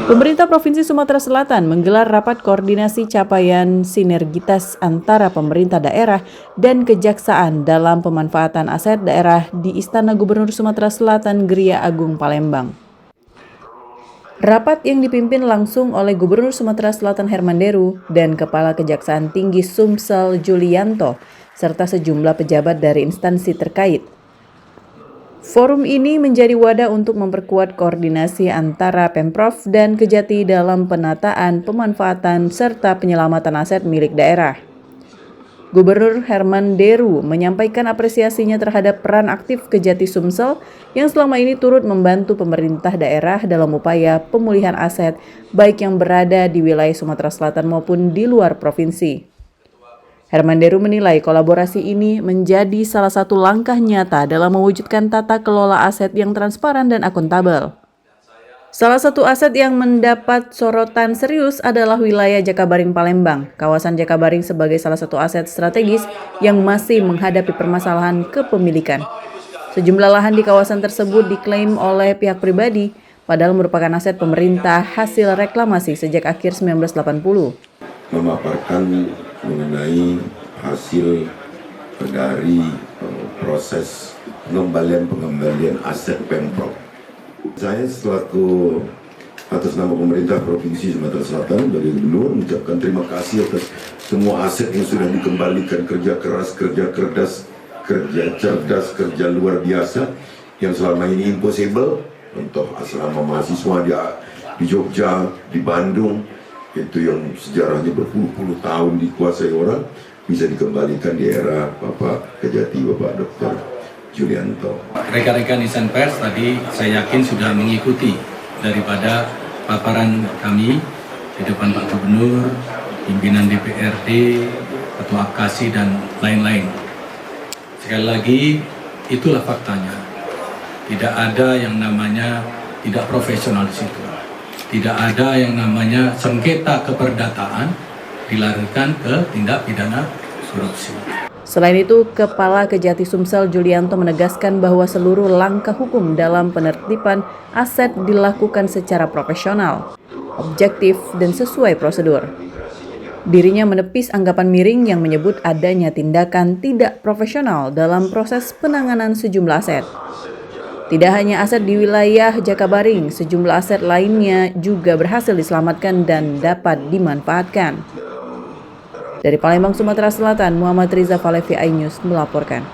Pemerintah Provinsi Sumatera Selatan menggelar rapat koordinasi capaian sinergitas antara pemerintah daerah dan kejaksaan dalam pemanfaatan aset daerah di Istana Gubernur Sumatera Selatan Gria Agung Palembang. Rapat yang dipimpin langsung oleh Gubernur Sumatera Selatan Herman Deru dan Kepala Kejaksaan Tinggi Sumsel Julianto serta sejumlah pejabat dari instansi terkait. Forum ini menjadi wadah untuk memperkuat koordinasi antara Pemprov dan Kejati dalam penataan, pemanfaatan, serta penyelamatan aset milik daerah. Gubernur Herman Deru menyampaikan apresiasinya terhadap peran aktif Kejati Sumsel yang selama ini turut membantu pemerintah daerah dalam upaya pemulihan aset baik yang berada di wilayah Sumatera Selatan maupun di luar provinsi. Herman Deru menilai kolaborasi ini menjadi salah satu langkah nyata dalam mewujudkan tata kelola aset yang transparan dan akuntabel. Salah satu aset yang mendapat sorotan serius adalah wilayah Jakabaring Palembang. Kawasan Jakabaring sebagai salah satu aset strategis yang masih menghadapi permasalahan kepemilikan. Sejumlah lahan di kawasan tersebut diklaim oleh pihak pribadi, padahal merupakan aset pemerintah hasil reklamasi sejak akhir 1980. Memaparkan mengenai hasil dari proses pengembalian aset Pemprov. Saya selaku atas nama pemerintah Provinsi Sumatera Selatan dari Gubernur mengucapkan terima kasih atas semua aset yang sudah dikembalikan, kerja keras, kerja cerdas, kerja luar biasa yang selama ini impossible untuk asrama mahasiswa di Jogja, di Bandung, itu yang sejarahnya berpuluh-puluh tahun dikuasai orang, bisa dikembalikan di era Bapak Kejati, Bapak Dr. Julianto. Rekan-rekan insan pers tadi saya yakin sudah mengikuti daripada paparan kami di depan Pak Gubernur, pimpinan DPRD, Ketua APKASI, dan lain-lain. Sekali lagi, itulah faktanya. Tidak ada yang namanya tidak profesional di situ. Tidak ada yang namanya sengketa keperdataan dilarikan ke tindak pidana korupsi. Selain itu, Kepala Kejati Sumsel Julianto menegaskan bahwa seluruh langkah hukum dalam penertiban aset dilakukan secara profesional, objektif, dan sesuai prosedur. Dirinya menepis anggapan miring yang menyebut adanya tindakan tidak profesional dalam proses penanganan sejumlah aset. Tidak hanya aset di wilayah Jakabaring, sejumlah aset lainnya juga berhasil diselamatkan dan dapat dimanfaatkan. Dari Palembang, Sumatera Selatan, Muhammad Riza Falevi, iNews melaporkan.